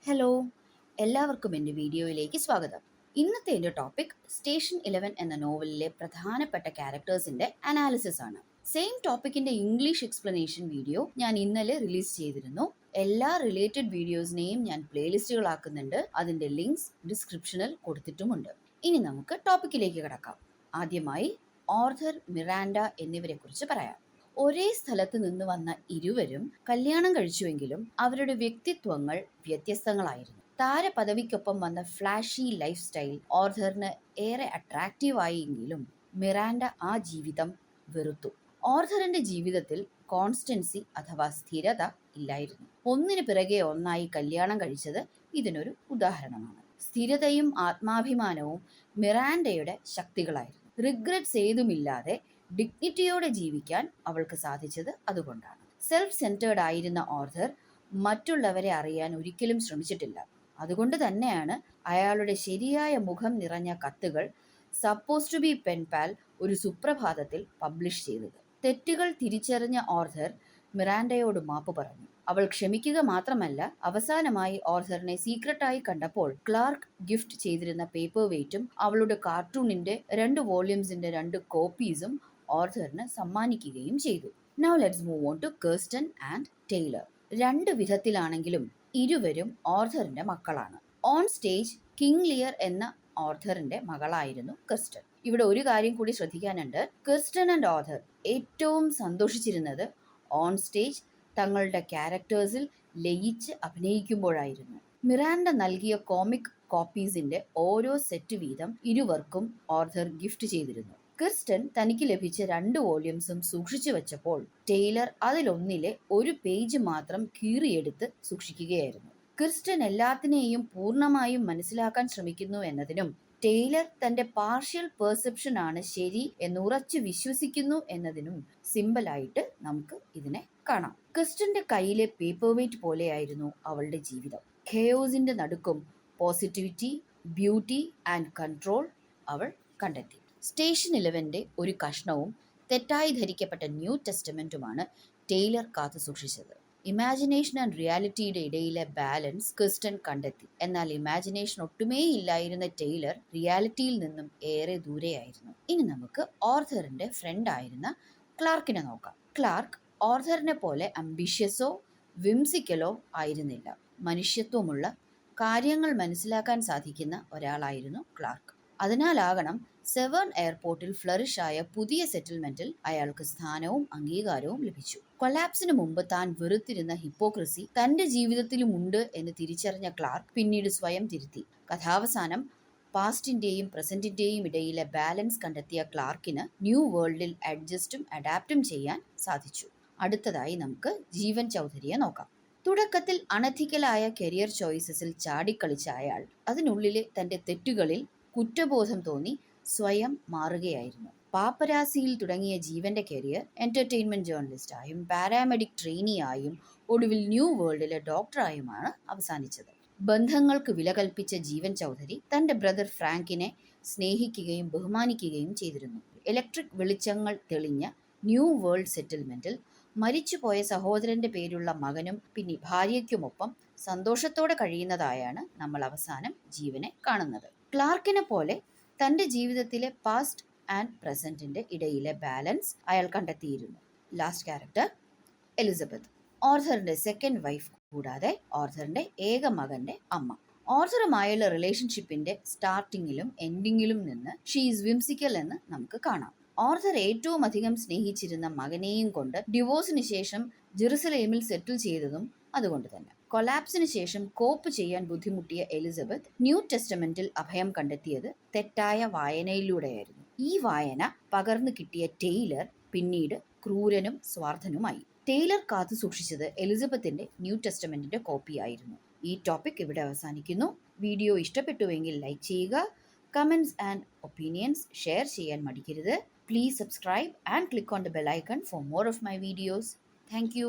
Hello, എല്ലാവർക്കും എൻ്റെ വീഡിയോയിലേക്ക് സ്വാഗതം. ഇന്നത്തെ എൻ്റെ ടോപ്പിക് സ്റ്റേഷൻ 11 എന്ന നോവലിലെ പ്രധാനപ്പെട്ട ക്യാരക്ടേഴ്സിൻ്റെ അനാലിസിസ് ആണ്. സെയിം ടോപ്പിക്കിൻ്റെ ഇംഗ്ലീഷ് എക്സ്പ്ലനേഷൻ വീഡിയോ ഞാൻ ഇന്നലെ റിലീസ് ചെയ്തിരുന്നു. എല്ലാ റിലേറ്റഡ് വീഡിയോസിനെയും ഞാൻ പ്ലേലിസ്റ്റുകളാക്കുന്നുണ്ട്. അതിൻ്റെ ലിങ്ക്സ് ഡിസ്ക്രിപ്ഷനിൽ കൊടുത്തിട്ടുമുണ്ട്. ഇനി നമുക്ക് ടോപ്പിക്കിലേക്ക് കിടക്കാം. ആദ്യമായി ഓർഥർ, മിറാൻഡ എന്നിവരെ കുറിച്ച് പറയാം. ഒരേ സ്ഥലത്ത് നിന്ന് വന്ന ഇരുവരും കല്യാണം കഴിച്ചുവെങ്കിലും അവരുടെ വ്യക്തിത്വങ്ങൾ വ്യത്യസ്തങ്ങളായിരുന്നു. താരപദവിക്കൊപ്പം വന്ന ഫ്ലാഷി ലൈഫ് സ്റ്റൈൽ ഓർഥറിന് ഏറെ അട്രാക്റ്റീവായെങ്കിലും മിറാൻഡ ആ ജീവിതം വെറുത്തു. ഓർഥറിന്റെ ജീവിതത്തിൽ കോൺസ്റ്റൻസി അഥവാ സ്ഥിരത ഇല്ലായിരുന്നു. ഒന്നിനു പിറകെ ഒന്നായി കല്യാണം കഴിച്ചത് ഇതിനൊരു ഉദാഹരണമാണ്. സ്ഥിരതയും ആത്മാഭിമാനവും മിറാൻഡയുടെ ശക്തികളായിരുന്നു. റിഗ്രറ്റ്സ് ഏതുമില്ലാതെ ഡിഗ്നിറ്റിയോടെ ജീവിക്കാൻ അവൾക്ക് സാധിച്ചത് അതുകൊണ്ടാണ്. സെൽഫ് സെൻറ്റേർഡ് ആയിരുന്ന ഓർഥർ മറ്റുള്ളവരെ അറിയാൻ ഒരിക്കലും ശ്രമിച്ചിട്ടില്ല. അതുകൊണ്ട് തന്നെയാണ് അയാളുടെ ശരിയായ മുഖം നിറഞ്ഞ കത്തുകൾ സപ്പോസ് ടു ബി പെൻപാൽ ഒരു സുപ്രഭാതത്തിൽ പബ്ലിഷ് ചെയ്തത്. തെറ്റുകൾ തിരിച്ചറിഞ്ഞ ഓർഥർ മിറാൻഡയോട് മാപ്പ് പറഞ്ഞു. അവൾ ക്ഷമിക്കുക മാത്രമല്ല, അവസാനമായി ഓർഥറിനെ സീക്രട്ടായി കണ്ടപ്പോൾ ക്ലാർക്ക് ഗിഫ്റ്റ് ചെയ്തിരുന്ന പേപ്പർ വെയ്റ്റും അവളുടെ കാർട്ടൂണിന്റെ 2 വോള്യൂംസിന്റെ 2 കോപ്പീസും ഓർഥറിന് സമ്മാനിക്കുകയും ചെയ്തു. Now let's move on to Kirsten and Taylor. 2 വിധത്തിലാണെങ്കിലും ഇരുവരും ഓർഥറിന്റെ മക്കളാണ്. ഓൺ സ്റ്റേജ് കിങ് ലിയർ എന്ന ഓർഥറിന്റെ മകളായിരുന്നു കിർസ്റ്റൻ. ഇവിടെ ഒരു കാര്യം കൂടി ശ്രദ്ധിക്കാനുണ്ട്. കിർസ്റ്റൻ ആൻഡ് ഓർഥർ ഏറ്റവും സന്തോഷിച്ചിരുന്നത് ഓൺ സ്റ്റേജ് തങ്ങളുടെ ക്യാരക്ടേഴ്സിൽ ലയിച്ച് അഭിനയിക്കുമ്പോഴായിരുന്നു. മിറാൻഡ നൽകിയ കോമിക് കോപ്പീസിന്റെ ഓരോ സെറ്റ് വീതം ഇരുവർക്കും ഓർഥർ ഗിഫ്റ്റ് ചെയ്തിരുന്നു. കിർസ്റ്റൻ തനിക്ക് ലഭിച്ച 2 വോള്യൂംസും സൂക്ഷിച്ചു വെച്ചപ്പോൾ ടെയ്ലർ അതിലൊന്നിലെ ഒരു പേജ് മാത്രം കീറിയെടുത്ത് സൂക്ഷിക്കുകയായിരുന്നു. കിർസ്റ്റൻ എല്ലാത്തിനെയും പൂർണ്ണമായും മനസ്സിലാക്കാൻ ശ്രമിക്കുന്നു എന്നതിനും ടെയ്ലർ തന്റെ പാർഷ്യൽ പെർസെപ്ഷൻ ആണ് ശരി എന്ന് ഉറച്ചു വിശ്വസിക്കുന്നു എന്നതിനും സിമ്പലായിട്ട് നമുക്ക് ഇതിനെ കാണാം. കിർസ്റ്റന്റെ കയ്യിലെ പേപ്പർ വെയ്റ്റ് പോലെയായിരുന്നു അവളുടെ ജീവിതം. ഖേയോസിന്റെ നടുക്കും പോസിറ്റിവിറ്റി, ബ്യൂട്ടി ആൻഡ് കൺട്രോൾ അവൾ കണ്ടെത്തി. സ്റ്റേഷൻ 11ന്റെ ഒരു കഷ്ണവും തെറ്റായി ധരിക്കപ്പെട്ട ന്യൂ ടെസ്റ്റമെന്റുമാണ് ടെയ്ലർ കാത്തു സൂക്ഷിച്ചത്. ഇമാജിനേഷൻ ആൻഡ് റിയാലിറ്റിയുടെ ഇടയിലെ ബാലൻസ് ക്രിസ്റ്റൻ കണ്ടെത്തി. എന്നാൽ ഇമാജിനേഷൻ ഒട്ടുമേ ഇല്ലായിരുന്ന ടെയ്ലർ റിയാലിറ്റിയിൽ നിന്നും ഏറെ ദൂരെയായിരുന്നു. ഇനി നമുക്ക് ഓർഥറിന്റെ ഫ്രണ്ട് ആയിരുന്ന ക്ലാർക്കിനെ നോക്കാം. ക്ലാർക്ക് ഓർഥറിനെ പോലെ അംബിഷ്യസോ വിംസിക്കലോ ആയിരുന്നില്ല. മനുഷ്യത്വമുള്ള, കാര്യങ്ങൾ മനസ്സിലാക്കാൻ സാധിക്കുന്ന ഒരാളായിരുന്നു ക്ലാർക്ക്. അതിനാലാകണം സെവൺ എയർപോർട്ടിൽ ഫ്ലറിഷ് ആയ പുതിയ സെറ്റിൽമെന്റിൽ അയാൾക്ക് സ്ഥാനവും അംഗീകാരവും ലഭിച്ചു. കൊലാപ്സിന് മുമ്പ് താൻ വെറുത്തിരുന്ന ഹിപ്പോക്രസി തന്റെ ജീവിതത്തിലുമുണ്ട് എന്ന് തിരിച്ചറിഞ്ഞ ക്ലാർക്ക് പിന്നീട് സ്വയം തിരുത്തി. കഥാവസാനം പാസ്റ്റിന്റെയും പ്രസന്റിന്റെയും ഇടയിലെ ബാലൻസ് കണ്ടെത്തിയ ക്ലാർക്കിന് ന്യൂ വേൾഡിൽ അഡ്ജസ്റ്റും അഡാപ്റ്റും ചെയ്യാൻ സാധിച്ചു. അടുത്തതായി നമുക്ക് ജീവൻ ചൗധരിയെ നോക്കാം. തുടക്കത്തിൽ അണഥിക്കലായ കരിയർ ചോയ്സസിൽ ചാടിക്കളിച്ച അയാൾ അതിനുള്ളിലെ തന്റെ തെറ്റുകളിൽ കുറ്റബോധം തോന്നി സ്വയം മാറുകയായിരുന്നു. പാപ്പരാസിയിൽ തുടങ്ങിയ ജീവന്റെ കരിയർ എന്റർടൈൻമെന്റ് ജേർണലിസ്റ്റായും പാരാമെഡിക് ട്രെയിനിയായും ഒടുവിൽ ന്യൂ വേൾഡിലെ ഡോക്ടറായുമാണ് അവസാനിച്ചത്. ബന്ധങ്ങൾക്ക് വില കൽപ്പിച്ച ജീവൻ ചൗധരി തന്റെ ബ്രദർ ഫ്രാങ്കിനെ സ്നേഹിക്കുകയും ബഹുമാനിക്കുകയും ചെയ്തിരുന്നു. ഇലക്ട്രിക് വെളിച്ചങ്ങൾ തെളിഞ്ഞ ന്യൂ വേൾഡ് സെറ്റിൽമെന്റിൽ മരിച്ചുപോയ സഹോദരന്റെ പേരുള്ള മകനും പിന്നെ ഭാര്യയ്ക്കുമൊപ്പം സന്തോഷത്തോടെ കഴിയുന്നതായാണ് നമ്മൾ അവസാനം ജീവനെ കാണുന്നത്. ക്ലാർക്കിനെ പോലെ തന്റെ ജീവിതത്തിലെ പാസ്റ്റ് ആൻഡ് പ്രസന്റിന്റെ ഇടയിലെ ബാലൻസ് അയാൾ കണ്ടെത്തിയിരുന്നു. ലാസ്റ്റ് ക്യാരക്ടർ എലിസബത്ത്, ഓർഥറിന്റെ സെക്കൻഡ് വൈഫ് കൂടാതെ ഓർഥറിന്റെ ഏക മകന്റെ അമ്മ. ഓർഥറുമായുള്ള റിലേഷൻഷിപ്പിന്റെ സ്റ്റാർട്ടിങ്ങിലും എൻഡിങ്ങിലും നിന്ന് ഷീസ് വിംസിക്കൽ എന്ന് നമുക്ക് കാണാം. ഓർഥർ ഏറ്റവും അധികം സ്നേഹിച്ചിരുന്ന മകനെയും കൊണ്ട് ഡിവോഴ്സിന് ശേഷം ജെറുസലേമിൽ സെറ്റിൽ ചെയ്തതും അതുകൊണ്ട് തന്നെ. കൊലാപ്സിന് ശേഷം കോപ്പ് ചെയ്യാൻ ബുദ്ധിമുട്ടിയ എലിസബത്ത് ന്യൂ ടെസ്റ്റമെന്റിൽ അഭയം കണ്ടെത്തിയത് തെറ്റായ വായനയിലൂടെയായിരുന്നു. ഈ വായന പകർന്നു കിട്ടിയ ടെയ്ലർ പിന്നീട് ക്രൂരനും സ്വാർത്ഥനുമായി. ടെയ്ലർ കാത്തു സൂക്ഷിച്ചത് എലിസബത്തിന്റെ ന്യൂ ടെസ്റ്റമെന്റിന്റെ കോപ്പിയായിരുന്നു. ഈ ടോപ്പിക് ഇവിടെ അവസാനിക്കുന്നു. വീഡിയോ ഇഷ്ടപ്പെട്ടുവെങ്കിൽ ലൈക്ക് ചെയ്യുക. കമന്റ്സ് ആൻഡ് ഒപ്പീനിയൻസ് ഷെയർ ചെയ്യാൻ മടിക്കരുത്. Please subscribe and click on the bell icon for more of my videos. Thank you.